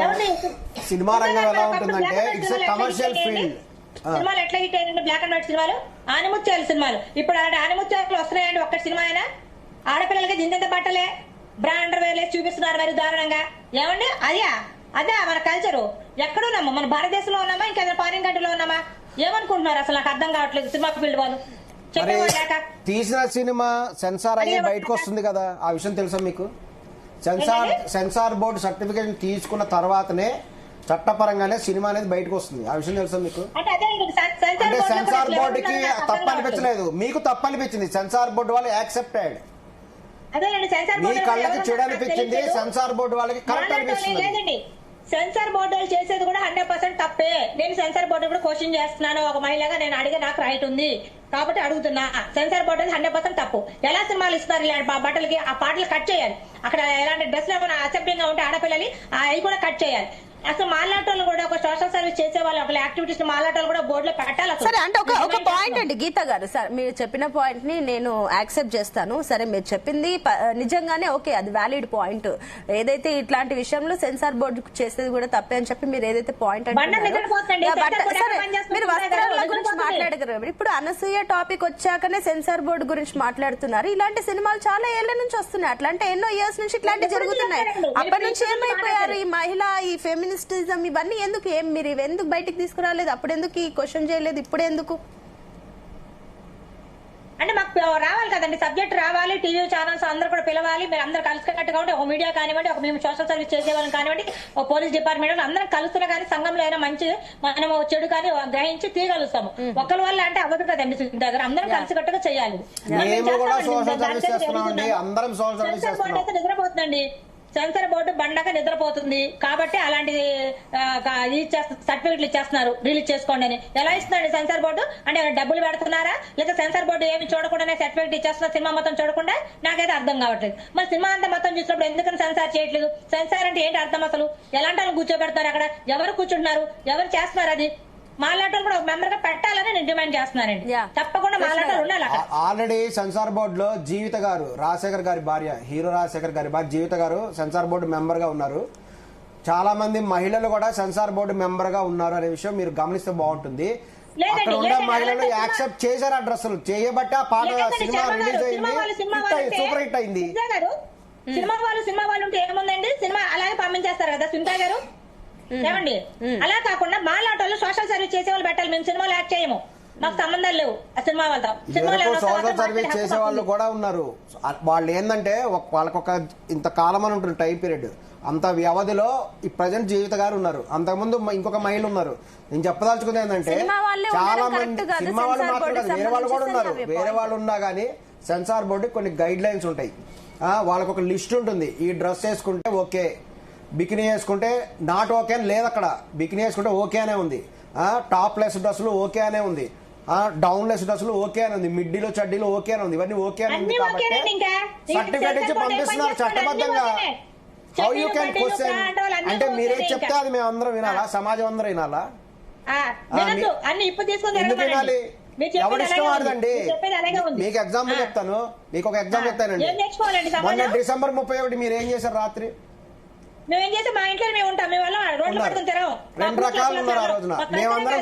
ఎలా ఉంటుందంటే ఇట్స్ కమర్షియల్ ఫీల్డ్. సినిమాలు ఎట్లా హిట్ అయ్యాయంటే బ్లాక్ అండ్ వైట్ సినిమాలు, ఆనిముత్యాలు సినిమాలు. ఇప్పుడు అలాంటి ఆనిముత్యాలు వస్తున్నాయండి ఒక్క సినిమా అయినా? ఆడపిల్లలకి దిందెంత బట్టలే, బ్రాండ్ వేలేసి చూపిస్తున్నారు మరి దారుణంగా. ఏమండి అదే మన కల్చరు. ఎక్కడున్నామా? మన భారతదేశంలో ఉన్నామా, ఇంకేదైనా ఫారిన్ కంట్రీలో ఉన్నామా? ఏమనుకుంటున్నారు అసలు? నాకు అర్థం కావట్లేదు. సినిమా ఫీల్డ్ వాళ్ళు తీసిన సినిమా సెన్సార్ అయ్యి బయటకు వస్తుంది కదా, ఆ విషయం తెలుసా మీకు? సెన్సార్ బోర్డు సర్టిఫికేషన్ తీసుకున్న తర్వాతనే చట్టపరంగానే సినిమా అనేది బయటకు వస్తుంది. ఆ విషయం తెలుసా మీకు? అంటే సెన్సార్ బోర్డుకి తప్పు అనిపించలేదు, మీకు తప్పు అనిపించింది. సెన్సార్ బోర్డు వాళ్ళు యాక్సెప్టెడ్. మీ కళ్ళకి చెడు అనిపించింది, సెన్సార్ బోర్డు వాళ్ళకి కరెక్ట్ అనిపిస్తుంది. సెన్సార్ బోర్డు చేసేది కూడా 100% తప్పే. నేను సెన్సార్ బోర్డు కూడా క్వశ్చన్ చేస్తున్నాను. ఒక మహిళగా నేను అడిగే నాకు రైట్ ఉంది కాబట్టి అడుగుతున్నా. సెన్సార్ బోర్డు 100% తప్పు. ఎలా సినిమాలు ఇస్తారు ఇలాంటి బట్టలకి? ఆ పాటలు కట్ చేయాలి. అక్కడ ఎలాంటి డ్రెస్లు ఏమైనా అసభ్యంగా ఉంటే ఆడపిల్లలు అవి కూడా కట్ చేయాలి. అసలు మాట్లాడటోళ్ళు కూడా ఒక సోషల్ సర్వీస్ చేసే వాళ్ళు ఒక యాక్టివిటీస్ మాట్లాడటోళ్ళు కూడా బోర్డులో పెట్టాలి. సరే, అంటే ఒక పాయింట్ అండి గీత గారు, సార్ మీరు చెప్పిన పాయింట్ ని నేను యాక్సెప్ట్ చేస్తాను. సరే, మీరు చెప్పింది నిజంగానే ఓకే, అది వ్యాలిడ్ పాయింట్. ఏదైతే ఇట్లాంటి విషయంలో సెన్సార్ బోర్డు చేసేది కూడా తప్పే అని చెప్పి మీరు ఏదైతే పాయింట్ అంటే మీరు వస్త్రాల గురించి మాట్లాడగలరు. ఇప్పుడు అనసూయ టాపిక్ వచ్చాకనే సెన్సార్ బోర్డు గురించి మాట్లాడుతున్నారు. ఇలాంటి సినిమాలు చాలా ఏళ్ల నుంచి వస్తున్నాయి, అట్లాంటి ఎన్నో ఇయర్స్ నుంచి ఇట్లాంటివి జరుగుతున్నాయి. అప్పటి నుంచి ఏమైపోయారు ఈ మహిళ, ఈ ఫెమినిజం ఇవన్నీ ఎందుకు? మీరు ఎందుకు బయటికి తీసుకురాలేదు? అప్పుడు ఎందుకు ఈ క్వశ్చన్ చేయలేదు? ఇప్పుడు ఎందుకు? అంటే మాకు రావాలి కదండి, సబ్జెక్ట్ రావాలి. టీవీ ఛానల్స్ అందరూ కూడా పిలవాలి. మీరు అందరూ కలిసికట్టుగా ఉంటే ఒక మీడియా కానివ్వండి, ఒక మేము సోషల్ సర్వీస్ చేసేవాళ్ళని కానివ్వండి, ఒక పోలీస్ డిపార్ట్మెంట్ అందరం కలుస్తున్నా కానీ సంఘంలో అయినా మంచి మనం చెడు కానీ గ్రహించి తీయగలుగుతాము. ఒకరి వల్ల అంటే అవ్వదు కదండి. దగ్గర అందరం కలిసికట్టుగా చేయాలి. నిద్రపోతుందండి సెన్సార్ బోర్డు బండగా నిద్రపోతుంది కాబట్టి అలాంటి సర్టిఫికెట్లు ఇచ్చేస్తున్నారు, రిలీజ్ చేసుకోండి అని. ఎలా ఇస్తున్నాడు సెన్సార్ బోర్డు? అంటే డబ్బులు పెడుతున్నారా, లేదా సెన్సార్ బోర్డు ఏమి చూడకుండానే సర్టిఫికెట్ ఇచ్చేస్తున్నా సినిమా మొత్తం చూడకుండా? నాకైతే అర్థం కావట్లేదు. మరి సినిమా అంతా మొత్తం చూసినప్పుడు ఎందుకని సెన్సార్ చేయట్లేదు? సెన్సార్ అంటే ఏంటి అర్థం అసలు? ఎలాంటి వాళ్ళు కూర్చోబెడతారు అక్కడ? ఎవరు కూర్చుంటున్నారు? ఎవరు చేస్తున్నారు? అది మాట్లాడటం కూడా ఒక మెంబర్ గా పెట్టాలని నేను డిమాండ్ చేస్తున్నానండి. తప్పకుండా మాట్లాడాలి ఉండాలి. ఆల్రెడీ సెన్సార్ బోర్డు లో జీవిత గారు, రాజశేఖర్ గారి భార్య, హీరో రాజశేఖర్ గారి భార్య జీవిత గారు సెన్సార్ బోర్డు మెంబర్ గా ఉన్నారు. చాలా మంది మహిళలు కూడా సెన్సార్ బోర్డు మెంబర్ గా ఉన్నారు అనే విషయం మీరు గమనిస్తే బాగుంటుంది. అక్కడ ఉన్న మహిళలు యాక్సెప్ట్ చేశారు ఆ డ్రెస్సులు, చేయబట్టి ఆ పాట సినిమా రిలీజ్ అయింది, సూపర్ హిట్ అయింది. సినిమా వాళ్ళు ఉంటే ఏముందండి, సినిమా అలాగే పంపించేస్తారు కదా సునీత గారు. ఏమండి అలా కాకుండా మాలాంటి వాళ్ళు సోషల్ సర్వీస్ చేసే వాళ్ళు పెట్టాలి. మేము సినిమాలు యాక్ట్ చేయము, మాకు సంబంధాలు లేవు ఆ సినిమా వాళ్ళతో. సోషల్ సర్వీస్ చేసే వాళ్ళు కూడా ఉన్నారు. వాళ్ళు ఏంటంటే వాళ్ళకి ఒక ఇంత కాలం అని ఉంటుంది టైం పీరియడ్, అంత వ్యవధిలో ఈ ప్రజెంట్ జీవిత గారు ఉన్నారు, అంతకుముందు ఇంకొక మహిళ ఉన్నారు. నేను చెప్పదలుచుకుంది ఏంటంటే చాలా మంది సినిమా వాళ్ళు మాత్రం కాదు, వేరే వాళ్ళు కూడా ఉన్నారు. వేరే వాళ్ళు ఉన్నా కానీ సెన్సార్ బోర్డు కొన్ని గైడ్ లైన్స్ ఉంటాయి, వాళ్ళకి ఒక లిస్ట్ ఉంటుంది. ఈ డ్రెస్ వేసుకుంటే ఓకే, బికినీ వేసుకుంటే నాట్ ఓకే అని లేదు అక్కడ. బికినీ వేసుకుంటే ఓకే అనే ఉంది, టాప్ లెస్ డ్రెస్సులు ఓకే అనే ఉంది, డౌన్ లెస్ డ్రెస్సులు ఓకే అని ఉంది, మిడ్డీలో చడ్డీలో ఓకే అని ఉంది. ఇవన్నీ ఓకే అని ఉంది కాబట్టి సర్టిఫికేట్ ఇచ్చి పంపిస్తున్నారు చట్టబద్ధంగా. హౌ యూ క్యాన్ క్వశ్చన్ అంటే మీరే చెప్తే అది మేము అందరం వినాలా, సమాజం అందరం వినాలా? ఎందుకు వినాలి? ఎవరిష్టం వాడదండి. మీకు ఎగ్జాంపుల్ చెప్తాను, మీకు ఒక ఎగ్జాంపుల్ చెప్తానండి. మొన్న December 31 మీరు ఏం చేశారు రాత్రి? మేమేం చేస్తే మా ఇంట్లో మేము ఉంటాం, మేము రోడ్లు పట్టుకుని తిరగం. 2 రకాలు ఉన్నారు ఆ రోజున. మేమందరం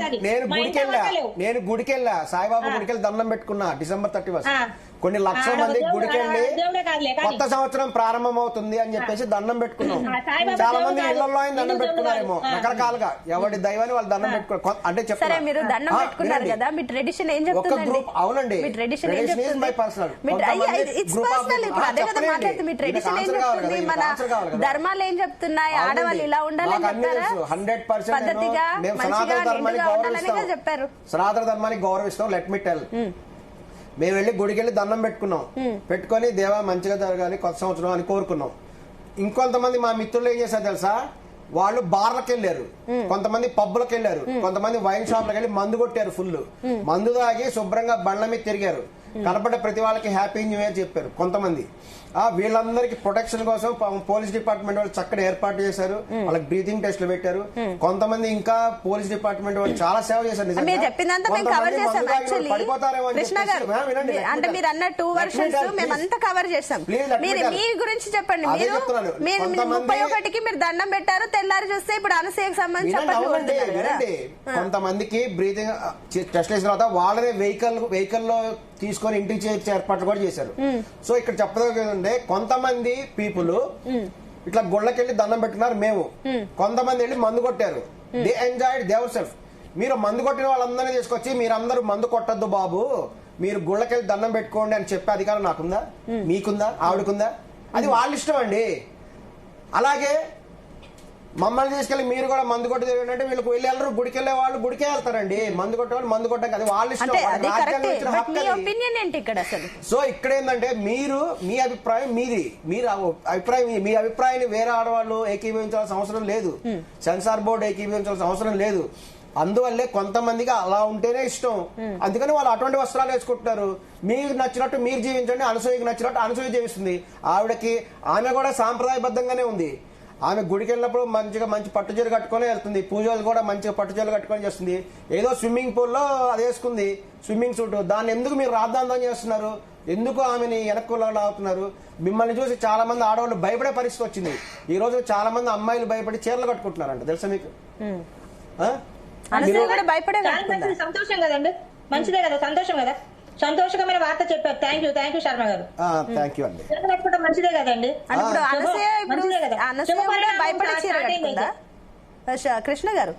నేను గుడికెళ్ళా, సాయిబాబా గుడికెళ్ళి దండం పెట్టుకున్నా December 31. కొన్ని లక్షల మంది గుడికెళ్ళి కొత్త సంవత్సరం ప్రారంభం అవుతుంది అని చెప్పేసి దండం పెట్టుకున్నాం. చాలా మంది ఇళ్లలో ఆయన దండం పెట్టుకున్నారేమో రకరకాలుగా, ఎవరి దైవాన్ని వాళ్ళు దండం పెట్టుకున్నారు. అంటే చెప్తారు మీరు దండం పెట్టుకున్నారు కదా, మీ ట్రెడిషన్ ఏం చెప్తుందండి? గ్రూప్ అవునండి, tradition my personal me tradition ఏం చెప్తుంది, మన ధర్మాలు ఏం చెప్తున్నాయి, ఆడవాళ్ళు ఇలా ఉండాలని చెప్తారా? 100% పద్ధతిగా మేము సనాతన ధర్మాన్ని గౌరవిస్తాం, సనాతన ధర్మాన్ని గౌరవిస్తాం. లెట్ మీ టెల్, మేము వెళ్ళి గుడికి వెళ్ళి దండం పెట్టుకున్నాం, పెట్టుకొని దేవా మంచిగా జరగాలి కొత్త సంవత్సరం అని కోరుకున్నాం. ఇంకొంతమంది మా మిత్రులు ఏం చేశారు తెలుసా, వాళ్ళు బార్లకు వెళ్ళారు, కొంతమంది పబ్బులకు వెళ్ళారు, కొంతమంది వైన్ షాప్లకు వెళ్ళి మందు కొట్టారు, ఫుల్ మందు తాగి శుభ్రంగా బండ్ల మీద తిరిగారు. కనపడ్డ ప్రతి వాళ్ళకి హ్యాపీ న్యూ ఇయర్ చెప్పారు. కొంతమంది వీళ్ళందరికీ ప్రొటెక్షన్ కోసం పోలీస్ డిపార్ట్మెంట్ వాళ్ళు చక్కటి ఏర్పాటు చేశారు, వాళ్ళకి బ్రీతింగ్ టెస్ట్లు పెట్టారు. కొంతమంది ఇంకా పోలీస్ డిపార్ట్మెంట్ వాళ్ళు చాలా సేవ చేశారు. పడిపోతారేమో అంటే మీరు అన్న 2 వర్షన్స్ మేమంతా కవర్ చేసాం. మీ గురించి చెప్పండి. మీరు 31కి మీరు దండం పెట్టారు, తెల్లారి చూస్తే ఇప్పుడు అనసూయకు సంబంధించి కొంతమందికి బ్రీతింగ్ టెస్ట్ చేసిన తర్వాత వాళ్ళనే వెహికల్లో తీసుకొని ఇంటికి చేర్చే ఏర్పాట్లు కూడా చేశారు. సో ఇక్కడ చెప్పదంటే కొంతమంది పీపుల్ ఇట్లా గుళ్ళకెళ్ళి దండం పెట్టుకున్నారు, మేము కొంతమంది వెళ్ళి మందు కొట్టారు. They enjoyed their self. మీరు మందు కొట్టిన వాళ్ళందరినీ తీసుకొచ్చి మీరందరూ మందు కొట్టద్దు బాబు, మీరు గుళ్ళకెళ్ళి దండం పెట్టుకోండి అని చెప్పే అధికారం నాకుందా, మీకుందా, ఆవిడకుందా? అది వాళ్ళ ఇష్టం అండి. అలాగే మమ్మల్ని తీసుకెళ్లి మీరు కూడా మందు కొట్టి తిరిగినట్టు వీళ్ళకి వెళ్ళారు, గుడికి వెళ్లే వాళ్ళు గుడికే వెళ్తారండి, మందు కొట్టేవాళ్ళు మందు కొట్టడం అది వాళ్ళ ఇష్టం. సో ఇక్కడ ఏంటంటే మీ అభిప్రాయం మీది, మీ అభిప్రాయాన్ని వేరే ఆడవాళ్ళు ఏకీభవించాల్సిన అవసరం లేదు, సెన్సార్ బోర్డు ఏకీభవించాల్సిన అవసరం లేదు. అందువల్లే కొంతమందికి అలా ఉంటేనే ఇష్టం, అందుకని వాళ్ళు అటువంటి వస్త్రాలు వేసుకుంటున్నారు. మీకు నచ్చినట్టు మీరు జీవించండి, అనసూయకి నచ్చినట్టు అనసూయ జీవిస్తుంది. ఆవిడకి ఆమె కూడా సాంప్రదాయబద్ధంగానే ఉంది. ఆమె గుడికి వెళ్ళినప్పుడు మంచిగా మంచి పట్టు చీర కట్టుకొని వెళ్తుంది, పూజలు కూడా మంచిగా పట్టు చీరలు కట్టుకొని చేస్తుంది. ఏదో స్విమ్మింగ్ పూల్లో అది వేసుకుంది స్విమ్మింగ్ సూట్, దాన్ని ఎందుకు మీరు రాద్దాంతం చేస్తున్నారు? ఎందుకు ఆమెని వెనక్కు అవుతున్నారు? మిమ్మల్ని చూసి చాలా మంది ఆడవాళ్ళు భయపడే పరిస్థితి వచ్చింది. ఈ రోజు చాలా మంది అమ్మాయిలు భయపడి చీరలు కట్టుకుంటున్నారంట, తెలుసా మీకు? సంతోషం కదండి, మంచిదే కదా, సంతోషం కదా, సంతోషకరమైన వార్త చెప్పారు. థ్యాంక్ యూ శర్మ గారు. థ్యాంక్ యూ అండి. మంచిదే కదండి. కృష్ణ గారు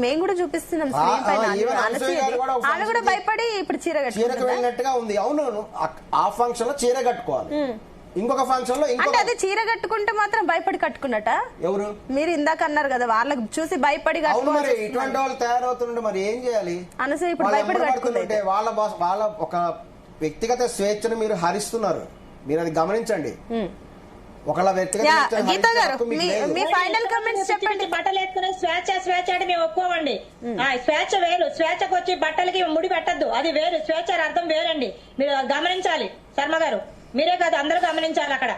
మేము కూడా చూపిస్తున్నాం స్క్రీన్ పైన, ఆమె కూడా భయపడి ఇప్పుడు చీరకు వెళ్ళినట్టుగా ఉంది. అవును, ఆ ఫంక్షన్ లో చీర కట్టుకోవాలి, ఇంకొక ఫంక్షన్ లో అంటే అదే చీర కట్టుకుంటే మాత్రం భయపడి కట్టుకున్నట. ఎవరు? మీరు ఇందాక అన్నారు కదా వాళ్ళకి చూసి భయపడి. మరి ఇటువంటి వాళ్ళు తయారవుతుంటే మరి ఏం చేయాలి? అనసూయ ఇప్పుడు భయపడి కట్టుకుంటే వాళ్ళ ఒక వ్యక్తిగత స్వేచ్ఛను మీరు హరిస్తున్నారు, మీరు అది గమనించండి. ఒకళ్ళ వ్యక్తిగత గీతా గారు మీ ఫైనల్ కమెంట్స్ చెప్పండి. బట్టలు వేసుకునే స్వేచ్ఛ అంటే మేము ఒప్పుకోమండి. స్వేచ్ఛ వేరు, స్వేచ్ఛకు వచ్చి బట్టలకి ముడి పెట్టద్దు, అది వేరు. స్వేచ్ఛ అర్థం వేరండి, మీరు గమనించాలి. శర్మ గారు మీరే కాదు అందరూ గమనించాలి. అక్కడ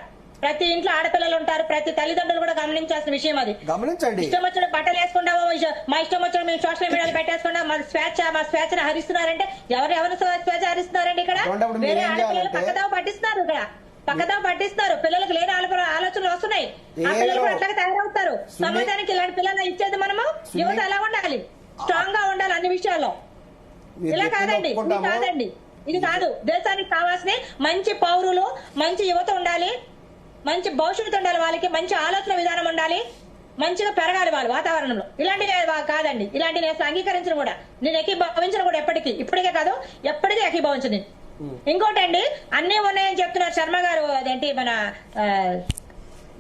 ప్రతి ఇంట్లో ఆడపిల్లలు ఉంటారు, ప్రతి తల్లిదండ్రులు కూడా గమనించాల్సిన విషయం అది. గమనించండి. ఇష్టం వచ్చిన బట్టలు వేసుకుంటామో, మా ఇష్టం వచ్చిన మేము సోషల్ మీడియాలో పెట్టేసుకుంటాం, మా స్వేచ్ఛను హరిస్తున్నారంటే ఎవరు స్వేచ్ఛ హరిస్తున్నారండి? ఇక్కడ వేరే ఆడపిల్లలు పక్కదావ పట్టిస్తున్నారు, ఇక్కడ పక్కదావ పట్టిస్తున్నారు. పిల్లలకు లేని ఆలోచనలు వస్తున్నాయి, ఆ పిల్లలు కూడా అట్లాగే తయారవుతారు. సమాజానికి ఇలాంటి పిల్లలు ఇచ్చేది మనము. యువత ఎలా ఉండాలి? స్ట్రాంగ్ గా ఉండాలి అన్ని విషయాల్లో. ఇలా కాదండి, ఇది కాదండి, ఇది కాదు. దేశానికి కావాల్సిన మంచి పౌరులు, మంచి యువత ఉండాలి, మంచి భవిష్యత్తు ఉండాలి, వాళ్ళకి మంచి ఆలోచన విధానం ఉండాలి, మంచిగా పెరగాలి వాళ్ళు వాతావరణంలో. ఇలాంటివి కాదండి, ఇలాంటి నేను అంగీకరించను కూడా, నేను ఏకీభవించను కూడా ఎప్పటికీ, ఇప్పటికే కాదు ఎప్పటికీ ఏకీభవించను నేను. ఇంకోటండి, అన్ని ఉన్నాయని చెప్తున్నారు శర్మ గారు, అదేంటి మన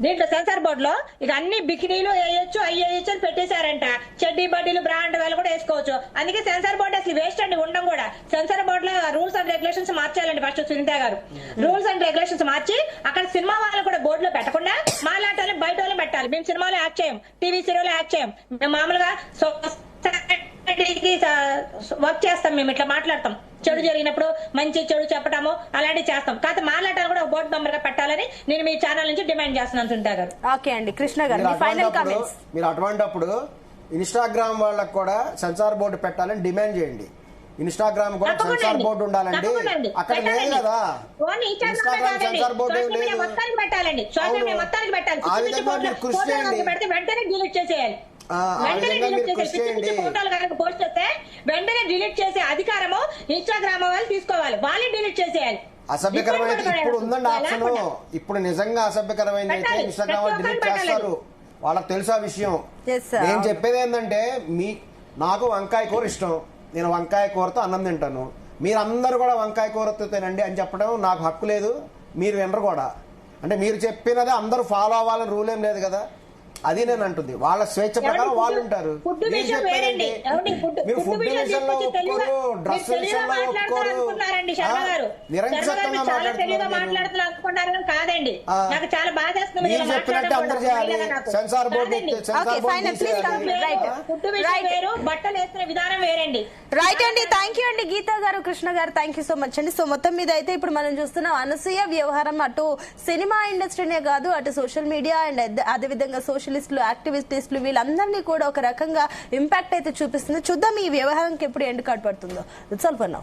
దీంట్లో సెన్సార్ బోర్డు లో ఇక అన్ని బికినీలు వేయొచ్చు అయ్యేయచ్చు అని పెట్టేశారంట. చెడ్డీ బడ్డీలు బ్రాండ్ వాళ్ళు కూడా వేసుకోవచ్చు. అందుకే సెన్సార్ బోర్డు అసలు వేస్ట్ అండి, ఉండడం కూడా. సెన్సార్ బోర్డు లో రూల్స్ అండ్ రెగ్యులేషన్స్ మార్చాలండి ఫస్ట్ సునీత గారు. రూల్స్ అండ్ రెగ్యులేషన్స్ మార్చి అక్కడ సినిమా వాళ్ళు కూడా బోర్డు లో పెట్టకుండా మాలాటాలని బయట వాళ్ళని పెట్టాలి. మేము సినిమాలో యాక్ట్ చేయం, టీవీ సీరియల్ యాక్ట్ చేయం, మేము మామూలుగా వర్క్ చేస్తాం. మేము ఇట్లా మాట్లాడతాం, చెడు జరిగినప్పుడు మంచి చెడు చెప్పటము అలాంటివి చేస్తాం. కాకపోతే మాట్లాడాలి కూడా బోర్డు మెంబర్ గా పెట్టాలని నేను మీ ఛానల్ నుంచి డిమాండ్ చేస్తున్నాను సునీత గారు. ఓకే అండి, కృష్ణ గారు ఫైనల్ కామెంట్స్. మీరు అటువంటిప్పుడు ఇన్స్టాగ్రామ్ వాళ్ళకు కూడా సెన్సార్ బోర్డు పెట్టాలని డిమాండ్ చేయండి. ఇన్స్టాగ్రామ్ కూడా సెన్సార్ బోర్డు ఉండాలండి. అక్కడ లేదు కదా ఇన్స్టాగ్రామ్ సెన్సార్ బోర్డు పెట్టాలండి. సోషల్ మీడియా మొత్తానికి పెట్టాలి. ఆ విధంగా మీరు కృషి చేయండి. వెంటనే డిలీట్ చేసేయాలి. పోస్ట్ చేస్తే వెంటనే డిలీట్ చేసే అధికారము ఇన్స్టాగ్రామ్ వాళ్ళు తీసుకోవాలి, వాళ్ళే డిలీట్ చేసేయాలి. అసభ్యకరమైన ఇప్పుడు ఉందండి ఆప్షన్. ఇప్పుడు నిజంగా అసభ్యకరమైన అయితే ఇన్స్టాగ్రామ్ వాళ్ళు డిలీట్ చేస్తారు, వాళ్ళకి తెలుసు ఆ విషయం. నేను చెప్పేది ఏంటంటే, నాకు వంకాయ కూర ఇష్టం, నేను వంకాయ కూరతో అన్నం తింటాను, మీరందరూ కూడా వంకాయ కూరతో తినండి అని చెప్పడం నాకు హక్కు లేదు, మీరు వినరు కూడా. అంటే మీరు చెప్పినదే అందరూ ఫాలో అవ్వాలని రూల్ ఏం లేదు కదా, అది నేను అంటుంది. వాళ్ళ స్వేచ్ఛ ప్రకారం వాళ్ళు ఉంటారు. మీరు చెప్పారండి, మీరు ఫుడ్ విషయంలో ఒప్పుకోరు, డ్రెస్ విషయంలో ఒప్పుకోరు, నిరంకుశంగా మాట్లాడుతున్నారు కాదండి. నాకు చాలా బాధ వేస్తుంది. మీరు చెప్పినట్టు అందరూ చేయాలి. సెన్సార్ బోర్డు ఫుడ్ విషయం వేరు, బట్టలు వేసుకునే విధానం వేరండి. రైట్ అండి, థ్యాంక్ యూ అండి గీతా గారు, కృష్ణ గారు, థ్యాంక్ యూ సో మచ్ అండి. సో మొత్తం మీద అయితే ఇప్పుడు మనం చూస్తున్నాం అనసూయ వ్యవహారం అటు సినిమా ఇండస్ట్రీనే కాదు, అటు సోషల్ మీడియా అండ్ అదేవిధంగా సోషలిస్టులు, యాక్టివిస్టులు వీళ్ళందరినీ కూడా ఒక రకంగా ఇంపాక్ట్ అయితే చూపిస్తుంది. చూద్దాం ఈ వ్యవహారంకి ఎప్పుడు ఎండ్ కార్డ్ పడుతుందో. It's all for now.